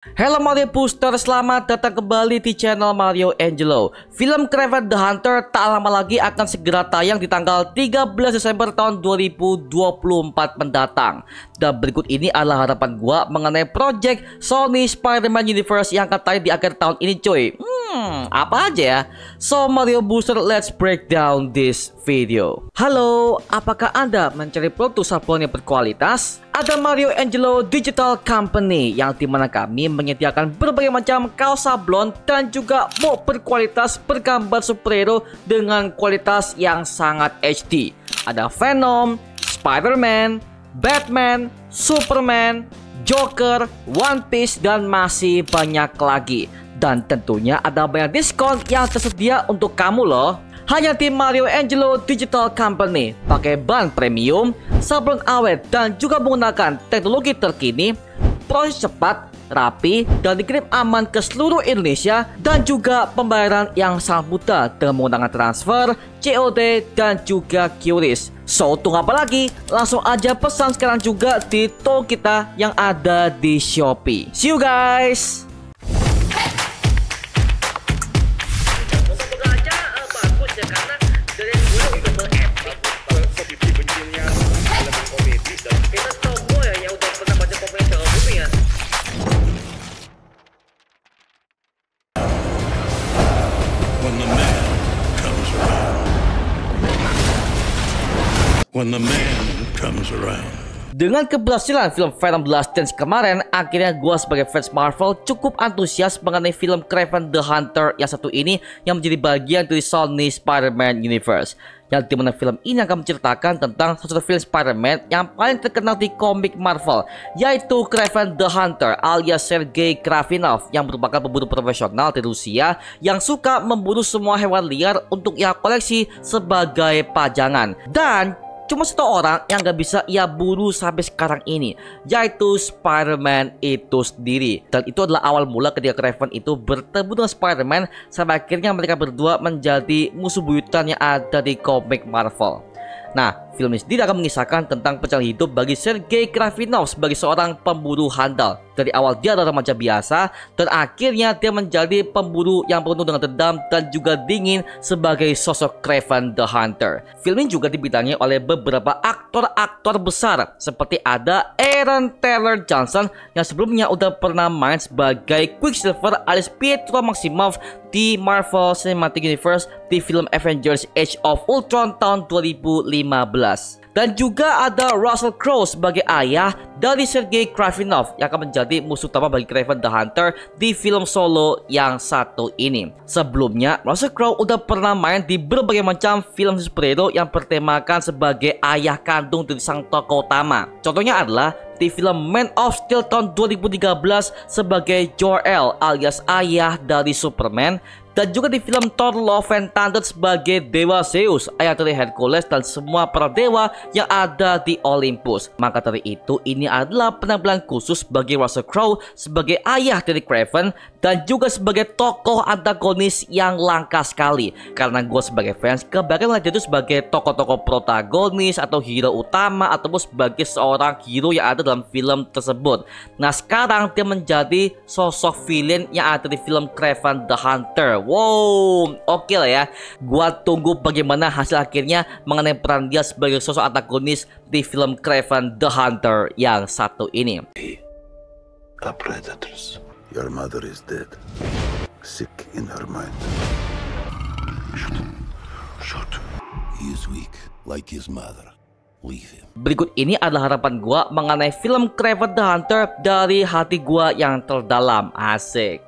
Halo Mario Booster, selamat datang kembali di channel Mario Angelo. Film Kraven the Hunter tak lama lagi akan segera tayang di tanggal 13 Desember tahun 2024 mendatang. Dan berikut ini adalah harapan gua mengenai project Sony Spider-Man Universe yang akan tayang di akhir tahun ini cuy. Apa aja ya? So Mario Booster, let's break down this video. Halo, apakah Anda mencari produk sablon yang berkualitas? Ada Mario Angelo Digital Company yang dimana kami menyediakan berbagai macam kaos sablon dan juga mug berkualitas bergambar superhero dengan kualitas yang sangat HD. Ada Venom, Spider-Man, Batman, Superman, Joker, One Piece, dan masih banyak lagi. Dan tentunya ada banyak diskon yang tersedia untuk kamu loh. Hanya di Mario Angelo Digital Company. Pakai bahan premium, sablon awet, dan juga menggunakan teknologi terkini. Proses cepat, rapi, dan dikirim aman ke seluruh Indonesia. Dan juga pembayaran yang sangat mudah dengan menggunakan transfer, COD, dan juga QRIS. So, tunggu apa lagi? Langsung aja pesan sekarang juga di toko kita yang ada di Shopee. See you guys! When the man comes around. Dengan keberhasilan film Venom The Last Dance kemarin, akhirnya gue sebagai fans Marvel cukup antusias mengenai film Kraven the Hunter yang satu ini yang menjadi bagian dari Sony Spider-Man Universe. Yang dimana film ini akan menceritakan tentang satu film Spider-Man yang paling terkenal di komik Marvel, yaitu Kraven the Hunter alias Sergei Kravinov, yang merupakan pemburu profesional di Rusia yang suka memburu semua hewan liar untuk ia koleksi sebagai pajangan. Dan cuma satu orang yang gak bisa ia buru sampai sekarang ini, yaitu Spider-Man itu sendiri. Dan itu adalah awal mula ketika Kraven itu bertemu dengan Spider-Man sampai akhirnya mereka berdua menjadi musuh buyutan yang ada di komik Marvel. Nah, film ini sendiri akan mengisahkan tentang perjalanan hidup bagi Sergei Kravinov sebagai seorang pemburu handal. Dari awal dia adalah remaja biasa dan akhirnya dia menjadi pemburu yang penuh dengan dendam dan juga dingin sebagai sosok Kraven the Hunter. Film ini juga dibidangi oleh beberapa aktor-aktor besar seperti ada Aaron Taylor Johnson yang sebelumnya udah pernah main sebagai Quicksilver alias Pietro Maximoff di Marvel Cinematic Universe di film Avengers Age of Ultron tahun 2015. Dan juga ada Russell Crowe sebagai ayah dari Sergei Kravinov yang akan menjadi musuh utama bagi Kraven the Hunter di film solo yang satu ini. Sebelumnya, Russell Crowe udah pernah main di berbagai macam film superhero yang bertemakan sebagai ayah kandung dari sang tokoh utama. Contohnya adalah di film Man of Steel tahun 2013 sebagai Jor-El alias ayah dari Superman. Dan juga di film Thor Love and Thunder sebagai Dewa Zeus, ayah dari Hercules dan semua para dewa yang ada di Olympus. Maka dari itu, ini adalah penampilan khusus bagi Russell Crowe sebagai ayah dari Kraven dan juga sebagai tokoh antagonis yang langka sekali. Karena gue sebagai fans kebanyakan melihat itu sebagai tokoh-tokoh protagonis atau hero utama ataupun sebagai seorang hero yang ada dalam film tersebut. Nah, sekarang dia menjadi sosok villain yang ada di film Kraven the Hunter. Wow, oke lah ya. Gua tunggu bagaimana hasil akhirnya mengenai peran dia sebagai sosok antagonis di film Kraven the Hunter yang satu ini. The predators. Your mother is dead. Sick in her mind. Shoot. He is weak like his mother. Leave him. Berikut ini adalah harapan gua mengenai film Kraven the Hunter dari hati gua yang terdalam. Asik.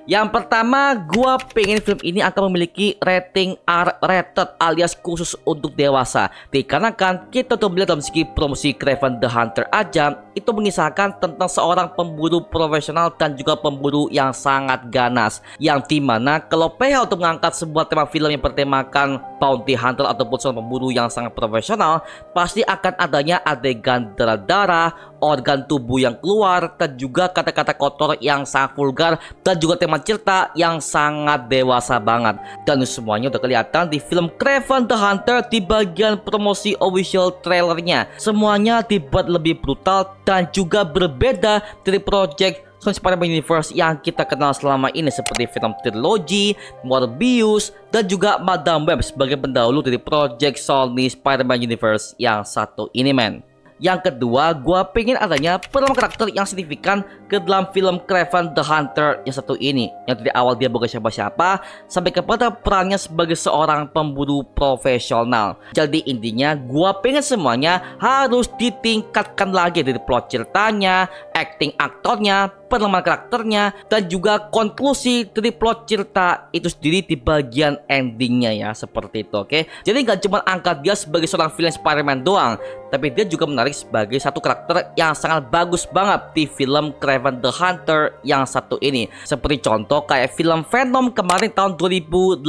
Yang pertama, gua pengen film ini akan memiliki rating R-rated alias khusus untuk dewasa. Dikarenakan kita tuh melihat dalam segi promosi Kraven the Hunter aja, itu mengisahkan tentang seorang pemburu profesional dan juga pemburu yang sangat ganas. Yang dimana kalau PH untuk mengangkat sebuah tema film yang bertemakan bounty hunter ataupun seorang pemburu yang sangat profesional, pasti akan adanya adegan darah-darah, organ tubuh yang keluar, dan juga kata-kata kotor yang sangat vulgar, dan juga tema cerita yang sangat dewasa banget. Dan semuanya udah kelihatan di film Kraven the Hunter di bagian promosi official trailernya. Semuanya dibuat lebih brutal dan juga berbeda dari project Sony Spider-Man Universe yang kita kenal selama ini seperti Venom Trilogy, Morbius, dan juga Madame Web sebagai pendahulu dari project Sony Spider-Man Universe yang satu ini, men. Yang kedua, gua pengen adanya perubahan karakter yang signifikan ke dalam film Kraven the Hunter yang satu ini. Yang dari awal dia bukan siapa-siapa sampai kepada perannya sebagai seorang pemburu profesional. Jadi intinya gua pengen semuanya harus ditingkatkan lagi dari plot ceritanya, acting aktornya, pengembangan karakternya, dan juga konklusi dari plot cerita itu sendiri di bagian endingnya ya, seperti itu, oke? Jadi nggak cuma angkat dia sebagai seorang villain Spider-Man doang, tapi dia juga menarik sebagai satu karakter yang sangat bagus banget di film Kraven the Hunter yang satu ini. Seperti contoh kayak film Venom kemarin tahun 2018,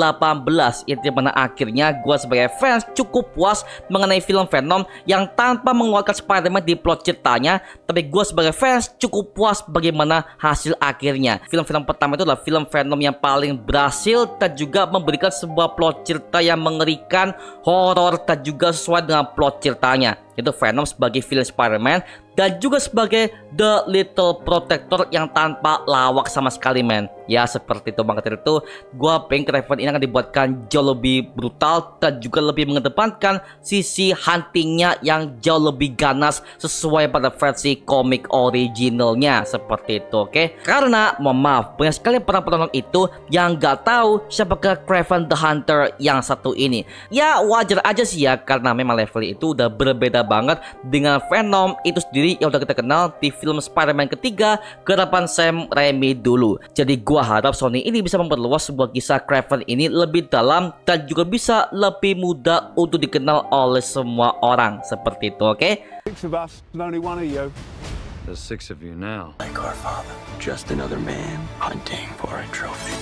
yang dimana akhirnya gue sebagai fans cukup puas mengenai film Venom yang tanpa mengeluarkan Spider-Man di plot ceritanya, tapi gue sebagai fans cukup puas bagaimana hasil akhirnya. Film-film pertama itu adalah film Venom yang paling berhasil dan juga memberikan sebuah plot cerita yang mengerikan, horor, dan juga sesuai dengan plot ceritanya. Itu Venom sebagai villain Spider-Man dan juga sebagai The Little Protector yang tanpa lawak sama sekali, men. Ya seperti itu, makanya itu gue pengen Kraven ini akan dibuatkan jauh lebih brutal dan juga lebih mengedepankan sisi huntingnya yang jauh lebih ganas sesuai pada versi komik originalnya, seperti itu, oke? Karena mohon maaf, banyak sekali para penonton itu yang nggak tahu siapakah Kraven the Hunter yang satu ini. Ya wajar aja sih ya, karena memang level itu udah berbeda banget dengan Venom itu sendiri yang udah kita kenal di film Spider-Man ketiga garapan Sam Raimi dulu. Jadi gua harap Sony ini bisa memperluas sebuah kisah Kraven ini lebih dalam dan juga bisa lebih mudah untuk dikenal oleh semua orang, seperti itu, oke? There's 6 of you now. Like our father, just another man hunting for a trophy.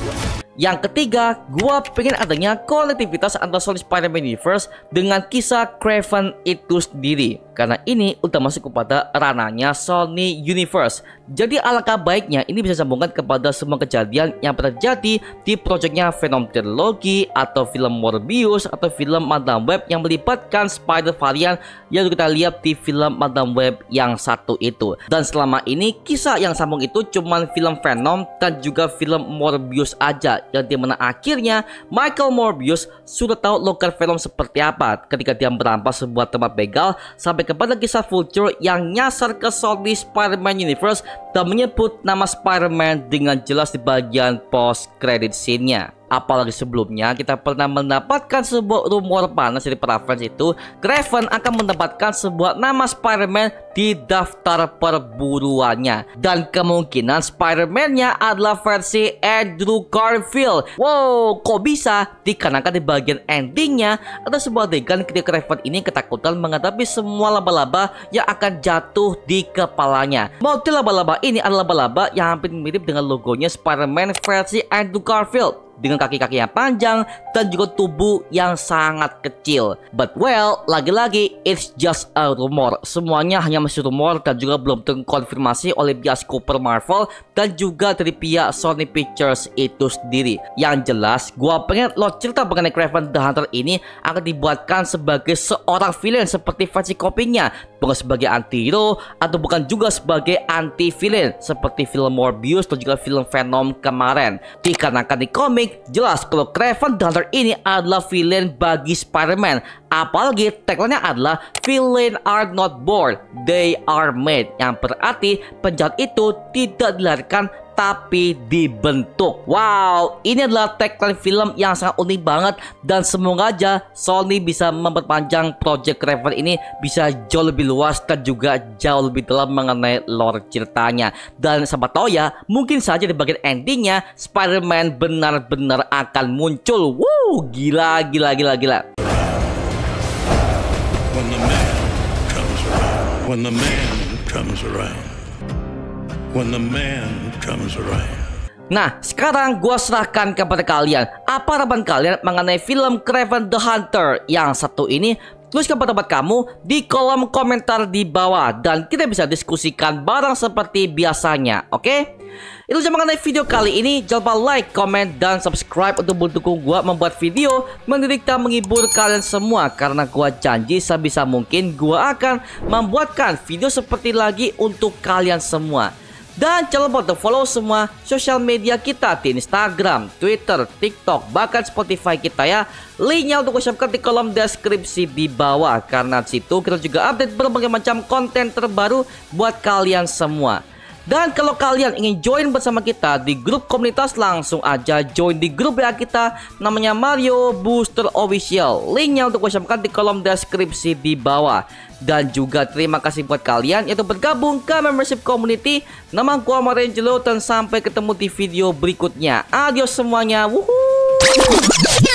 Yang ketiga, gua pengen adanya konektivitas antara Sony Spider-Man Universe dengan kisah Kraven itu sendiri. Karena ini udah masuk kepada ranahnya Sony Universe. Jadi alangkah baiknya ini bisa sambungkan kepada semua kejadian yang terjadi di proyeknya Venom Trilogy atau film Morbius atau film Madame Web yang melibatkan Spider varian yang kita lihat di film Madame Web yang satu itu. Dan selama ini kisah yang sambung itu cuman film Venom dan juga film Morbius aja, yang dimana akhirnya Michael Morbius sudah tahu lokal Venom seperti apa ketika dia merampas sebuah tempat begal, sampai kepada kisah Vulture yang nyasar ke Sony Spider-Man Universe dan menyebut nama Spider-Man dengan jelas di bagian post credit scene-nya. Apalagi sebelumnya kita pernah mendapatkan sebuah rumor panas dari para fans itu Kraven akan mendapatkan sebuah nama Spider-Man di daftar perburuannya, dan kemungkinan Spider-Man-nya adalah versi Andrew Garfield. Wow, kok bisa? Dikarenakan di bagian endingnya ada sebuah adegan ketika Kraven ini ketakutan menghadapi semua laba-laba yang akan jatuh di kepalanya. Model laba-laba ini adalah laba-laba yang hampir mirip dengan logonya Spider-Man versi Andrew Garfield, dengan kaki-kaki yang panjang dan juga tubuh yang sangat kecil. But well, lagi-lagi it's just a rumor. Semuanya hanya masih rumor dan juga belum terkonfirmasi oleh bioskop Marvel dan juga dari pihak Sony Pictures itu sendiri. Yang jelas, gua pengen lo cerita mengenai Kraven the Hunter ini akan dibuatkan sebagai seorang villain seperti versi kopinya, bukan sebagai anti-hero atau bukan juga sebagai anti-villain seperti film Morbius dan juga film Venom kemarin. Dikarenakan di komik jelas kalau Kraven the Hunter ini adalah villain bagi Spider-Man. Apalagi tagline-nya adalah villain are not born, they are made, yang berarti penjahat itu tidak dilahirkan tapi dibentuk. Wow, ini adalah tagline film yang sangat unik banget, dan semoga aja Sony bisa memperpanjang project Kraven ini bisa jauh lebih luas dan juga jauh lebih dalam mengenai lore ceritanya. Dan siapa tahu ya, mungkin saja di bagian endingnya Spider-Man benar-benar akan muncul. Wow, gila. When the man comes around. Nah, sekarang gua serahkan kepada kalian. Apa harapan kalian mengenai film Kraven the Hunter yang satu ini? Tuliskan pendapat kamu di kolom komentar di bawah dan kita bisa diskusikan bareng seperti biasanya, oke? Itu saja mengenai video kali ini. Jangan lupa like, comment, dan subscribe untuk mendukung gua membuat video mendidik dan menghibur kalian semua, karena gua janji sebisa mungkin gua akan membuatkan video seperti lagi untuk kalian semua. Dan jangan lupa untuk follow semua sosial media kita di Instagram, Twitter, TikTok, bahkan Spotify kita ya. Linknya untuk siapkan di kolom deskripsi di bawah. Karena di situ kita juga update berbagai macam konten terbaru buat kalian semua. Dan kalau kalian ingin join bersama kita di grup komunitas, langsung aja join di grup ya kita, namanya Mario Booster Official. Linknya untuk siapkan di kolom deskripsi di bawah. Dan juga terima kasih buat kalian yang bergabung ke membership community. Nama gua Marangelo dan sampai ketemu di video berikutnya. Adios semuanya. Wuhuu.